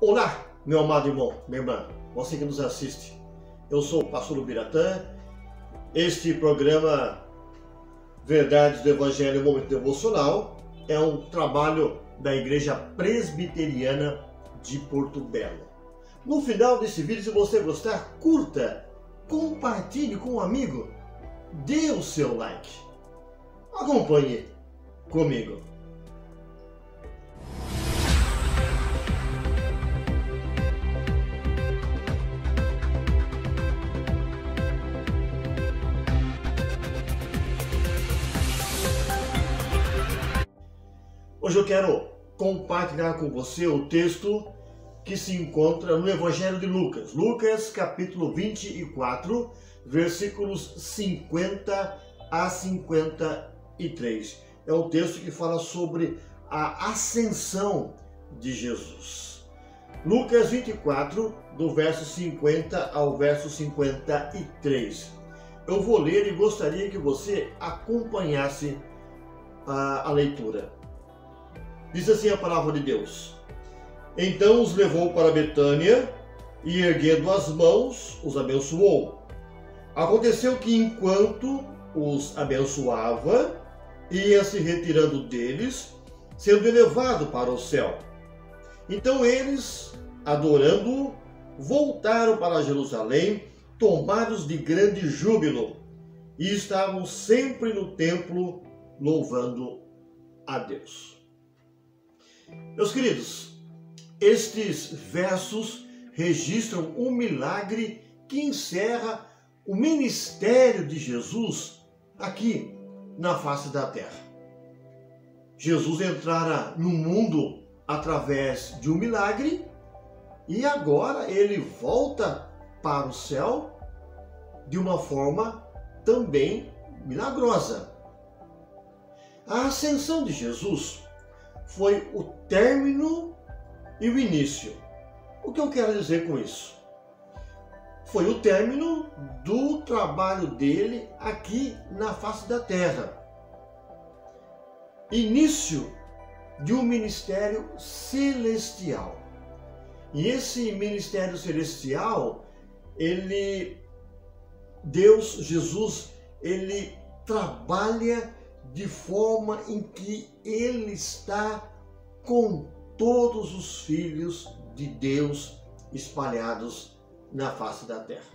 Olá, meu amado irmão, minha irmã, você que nos assiste. Eu sou o pastor Ubiratã. Este programa Verdades do Evangelho Momento Devocional é um trabalho da Igreja Presbiteriana de Porto Belo. No final desse vídeo, se você gostar, curta, compartilhe com um amigo, dê o seu like. Acompanhe comigo. Hoje eu quero compartilhar com você o texto que se encontra no Evangelho de Lucas. Lucas, capítulo 24, versículos 50 a 53. É um texto que fala sobre a ascensão de Jesus. Lucas 24, do verso 50 ao verso 53. Eu vou ler e gostaria que você acompanhasse a leitura. Diz assim a palavra de Deus: Então os levou para Betânia e, erguendo as mãos, os abençoou. Aconteceu que, enquanto os abençoava, ia se retirando deles, sendo elevado para o céu. Então eles, adorando-o, voltaram para Jerusalém, tomados de grande júbilo, e estavam sempre no templo louvando a Deus. Meus queridos, estes versos registram um milagre que encerra o ministério de Jesus aqui na face da terra. Jesus entrara no mundo através de um milagre e agora ele volta para o céu de uma forma também milagrosa. A ascensão de Jesus foi o término e o início. O que eu quero dizer com isso? Foi o término do trabalho dele aqui na face da terra. Início de um ministério celestial. E esse ministério celestial, Jesus, ele trabalha de forma em que ele está com todos os filhos de Deus espalhados na face da terra.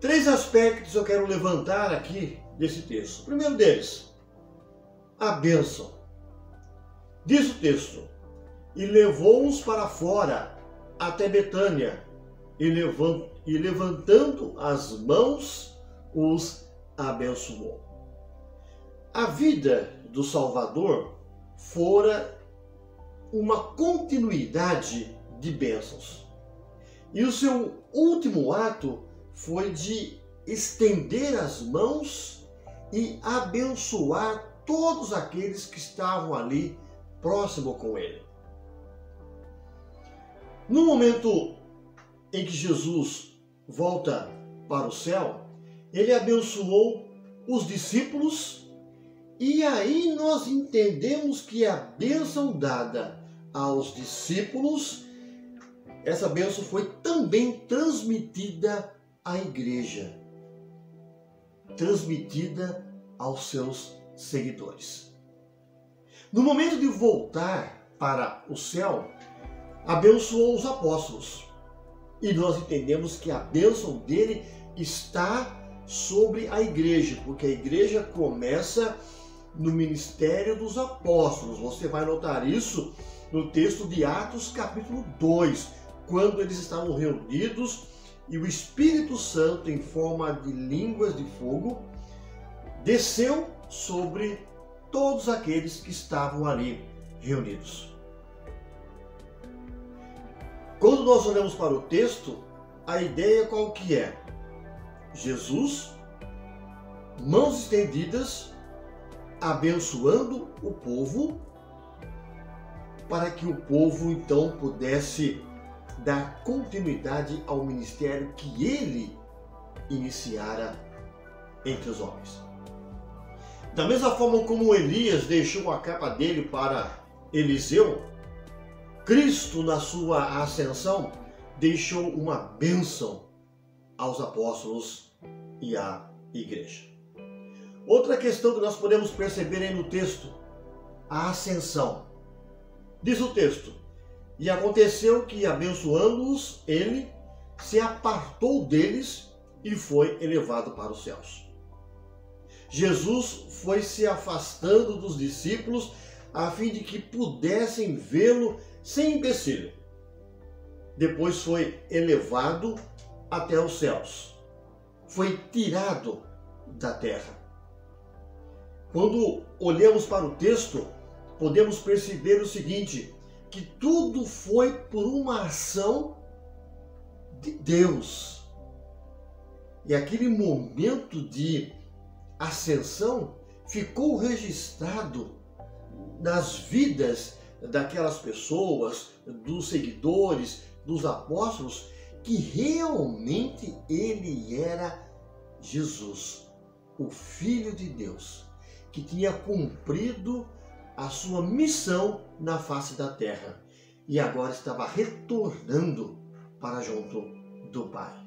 Três aspectos eu quero levantar aqui desse texto. O primeiro deles, a bênção. Diz o texto: e levou-os para fora até Betânia, e levantando as mãos, os abençoou. A vida do Salvador fora uma continuidade de bênçãos. E o seu último ato foi de estender as mãos e abençoar todos aqueles que estavam ali próximo com ele. No momento em que Jesus volta para o céu, ele abençoou os discípulos. E aí nós entendemos que a bênção dada aos discípulos, essa bênção foi também transmitida à igreja, transmitida aos seus seguidores. No momento de voltar para o céu, abençoou os apóstolos. E nós entendemos que a bênção dele está sobre a igreja, porque a igreja começa no ministério dos apóstolos. Você vai notar isso no texto de Atos capítulo 2, quando eles estavam reunidos e o Espírito Santo, em forma de línguas de fogo, desceu sobre todos aqueles que estavam ali reunidos. Quando nós olhamos para o texto, a ideia qual que é? Jesus, mãos estendidas, abençoando o povo, para que o povo então pudesse dar continuidade ao ministério que ele iniciara entre os homens. Da mesma forma como Elias deixou a capa dele para Eliseu, Cristo, na sua ascensão, deixou uma bênção aos apóstolos e à igreja. Outra questão que nós podemos perceber aí no texto, a ascensão. Diz o texto: e aconteceu que, abençoando-os, ele se apartou deles e foi elevado para os céus. Jesus foi se afastando dos discípulos a fim de que pudessem vê-lo sem empecilho. Depois foi elevado até os céus. Foi tirado da terra. Quando olhamos para o texto, podemos perceber o seguinte, que tudo foi por uma ação de Deus. E aquele momento de ascensão ficou registrado nas vidas daquelas pessoas, dos seguidores, dos apóstolos, que realmente ele era Jesus, o Filho de Deus, que tinha cumprido a sua missão na face da terra e agora estava retornando para junto do Pai.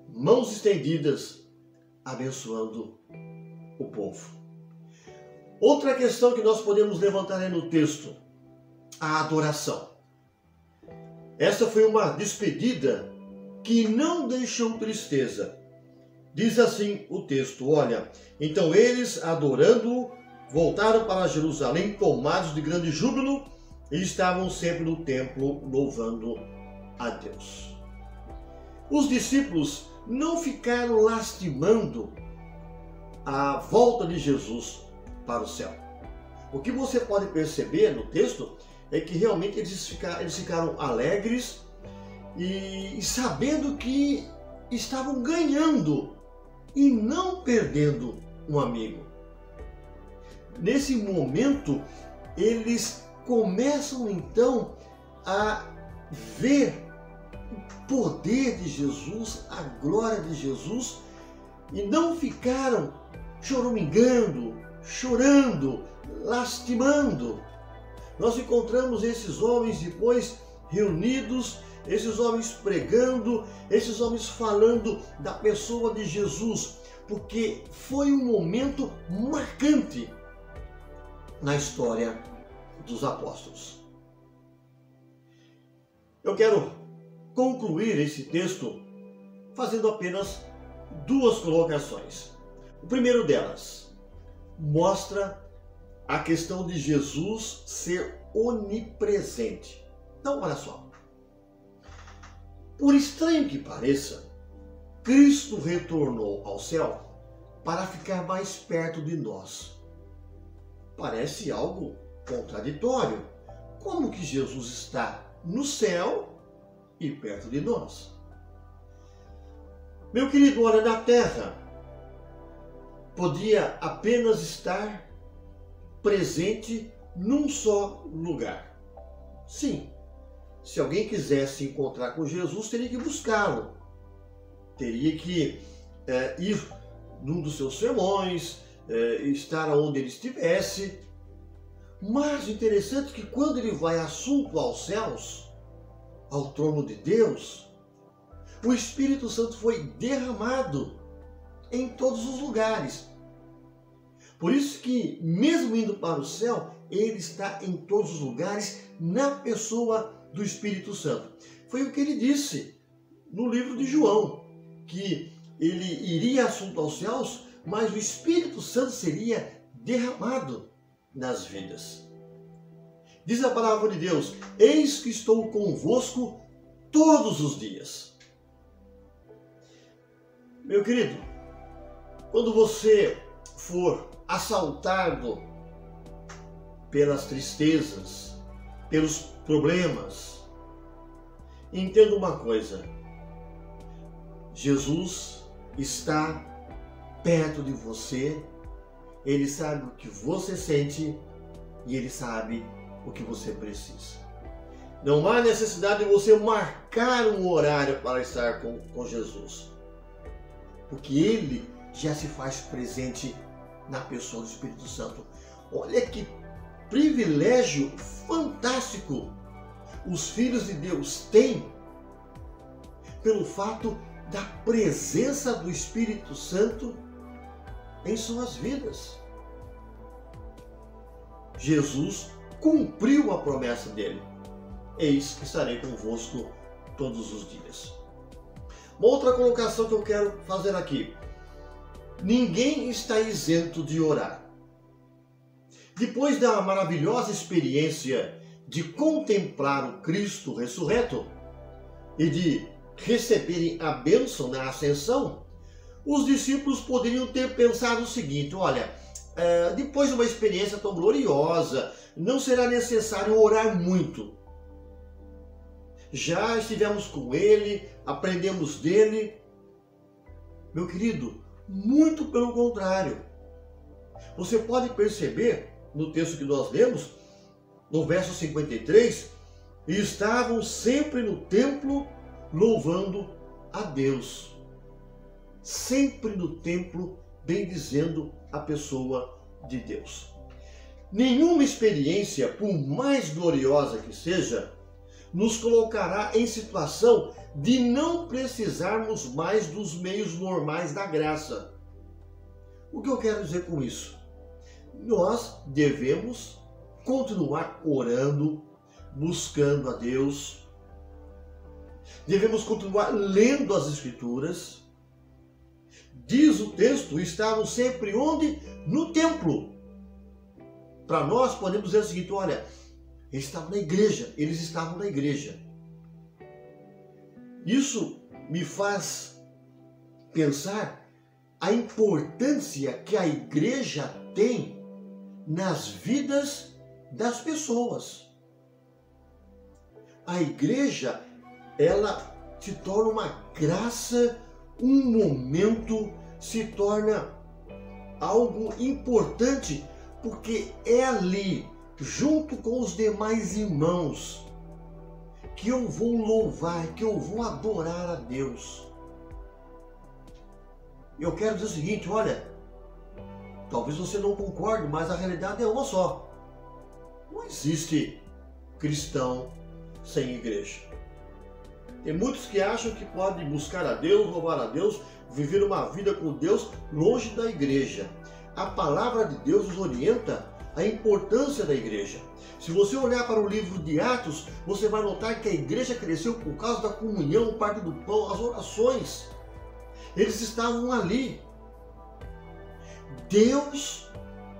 Mãos estendidas, abençoando o povo. Outra questão que nós podemos levantar aí no texto, a adoração. Essa foi uma despedida que não deixou tristeza. Diz assim o texto, olha, então eles, adorando-o, voltaram para Jerusalém tomados de grande júbilo e estavam sempre no templo louvando a Deus. Os discípulos não ficaram lastimando a volta de Jesus para o céu. O que você pode perceber no texto é que realmente eles ficaram alegres e sabendo que estavam ganhando e não perdendo um amigo. Nesse momento, eles começam então a ver o poder de Jesus, a glória de Jesus, e não ficaram choramingando, chorando, lastimando. Nós encontramos esses homens depois reunidos, esses homens pregando, esses homens falando da pessoa de Jesus, porque foi um momento marcante na história dos apóstolos. Eu quero concluir esse texto fazendo apenas duas colocações. O primeiro delas mostra a questão de Jesus ser onipresente. Então, olha só. Por estranho que pareça, Cristo retornou ao céu para ficar mais perto de nós. Parece algo contraditório. Como que Jesus está no céu e perto de nós? Meu querido, olha, na terra podia apenas estar presente num só lugar. Sim, se alguém quisesse encontrar com Jesus, teria que buscá-lo. Teria que ir num dos seus sermões, estar onde ele estivesse. Mas o interessante é que quando ele vai assunto aos céus, ao trono de Deus, o Espírito Santo foi derramado em todos os lugares. Por isso que, mesmo indo para o céu, ele está em todos os lugares na pessoa do Espírito Santo. Foi o que ele disse no livro de João, que ele iria assunto aos céus, mas o Espírito Santo seria derramado nas vidas. Diz a palavra de Deus, eis que estou convosco todos os dias. Meu querido, quando você for assaltado pelas tristezas, pelos problemas, entenda uma coisa, Jesus está perto de você, ele sabe o que você sente e ele sabe o que você precisa. Não há necessidade de você marcar um horário para estar com Jesus, porque ele já se faz presente na pessoa do Espírito Santo. Olha que privilégio fantástico os filhos de Deus têm pelo fato da presença do Espírito Santo em suas vidas. Jesus cumpriu a promessa dele. Eis que estarei convosco todos os dias. Uma outra colocação que eu quero fazer aqui. Ninguém está isento de orar. Depois da maravilhosa experiência de contemplar o Cristo ressurreto e de receberem a bênção na ascensão, os discípulos poderiam ter pensado o seguinte: olha, depois de uma experiência tão gloriosa, não será necessário orar muito. Já estivemos com ele, aprendemos dele. Meu querido, muito pelo contrário. Você pode perceber no texto que nós lemos, no verso 53, estavam sempre no templo louvando a Deus. Sempre no templo bendizendo a pessoa de Deus. Nenhuma experiência, por mais gloriosa que seja, nos colocará em situação de não precisarmos mais dos meios normais da graça. O que eu quero dizer com isso? Nós devemos continuar orando, buscando a Deus. Devemos continuar lendo as Escrituras. Diz o texto, estavam sempre onde? No templo. Para nós podemos dizer o seguinte: olha, eles estavam na igreja, eles estavam na igreja. Isso me faz pensar a importância que a igreja tem nas vidas das pessoas. A igreja, ela se torna uma graça, um momento, se torna algo importante, porque é ali, junto com os demais irmãos, que eu vou louvar, que eu vou adorar a Deus. Eu quero dizer o seguinte: olha, talvez você não concorde, mas a realidade é uma só. Não existe cristão sem igreja. Tem muitos que acham que podem buscar a Deus, louvar a Deus, viver uma vida com Deus longe da igreja. A palavra de Deus nos orienta a importância da igreja. Se você olhar para o livro de Atos, você vai notar que a igreja cresceu por causa da comunhão, o parto do pão, as orações. Eles estavam ali. Deus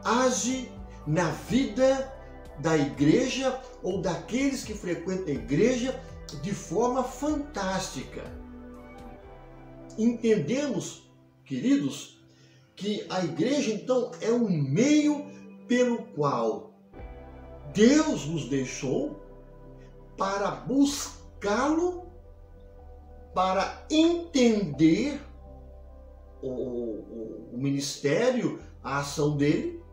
age na vida da igreja ou daqueles que frequentam a igreja de forma fantástica. Entendemos, queridos, que a igreja então é um meio pelo qual Deus nos deixou para buscá-lo, para entender o ministério, a ação dele.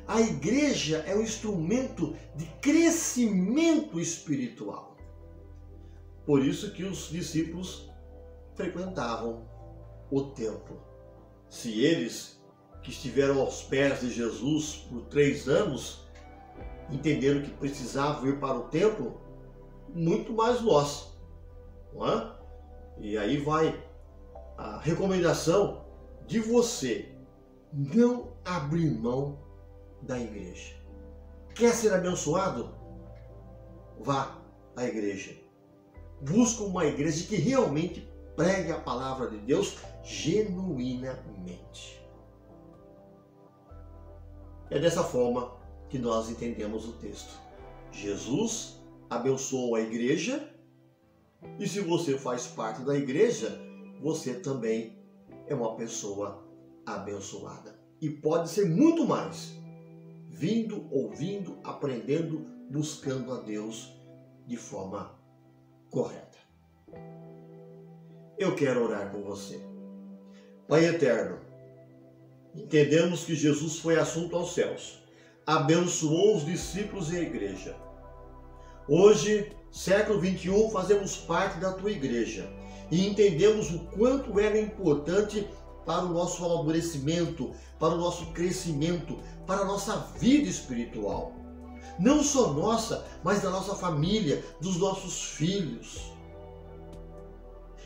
A igreja é um instrumento de crescimento espiritual. Por isso que os discípulos frequentavam o templo. Se eles, que estiveram aos pés de Jesus por 3 anos, entenderam que precisavam ir para o templo, muito mais nós, não é? E aí vai a recomendação de você não abrir mão da igreja. Quer ser abençoado? Vá à igreja. Busca uma igreja que realmente pregue a palavra de Deus genuinamente. É dessa forma que nós entendemos o texto. Jesus abençoou a igreja, e se você faz parte da igreja, você também é uma pessoa abençoada. E pode ser muito mais, vindo, ouvindo, aprendendo, buscando a Deus de forma correta. Eu quero orar com você. Pai eterno, entendemos que Jesus foi assunto aos céus, abençoou os discípulos e a igreja. Hoje, século 21, fazemos parte da tua igreja e entendemos o quanto ela é importante para o nosso amadurecimento, para o nosso crescimento, para a nossa vida espiritual. não só nossa, mas da nossa família, dos nossos filhos.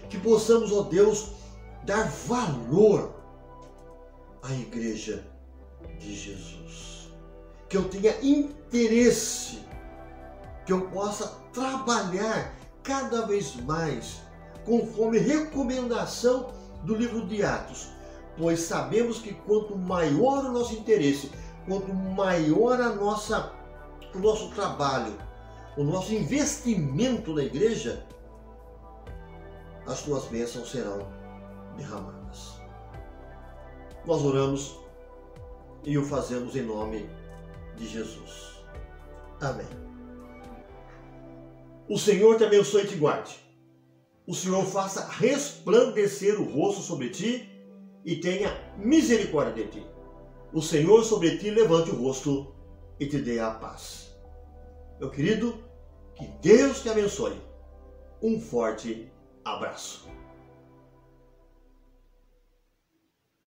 Que possamos, ó Deus, dar valor à Igreja de Jesus. Que eu tenha interesse, que eu possa trabalhar cada vez mais, conforme recomendação do livro de Atos, pois sabemos que quanto maior o nosso interesse, quanto maior o nosso trabalho, o nosso investimento na igreja, as tuas bênçãos serão derramadas. Nós oramos e o fazemos em nome de Jesus. Amém. O Senhor te abençoe e te guarde. O Senhor faça resplandecer o rosto sobre ti e tenha misericórdia de ti. O Senhor sobre ti levante o rosto e te dê a paz. Meu querido, que Deus te abençoe. Um forte abraço.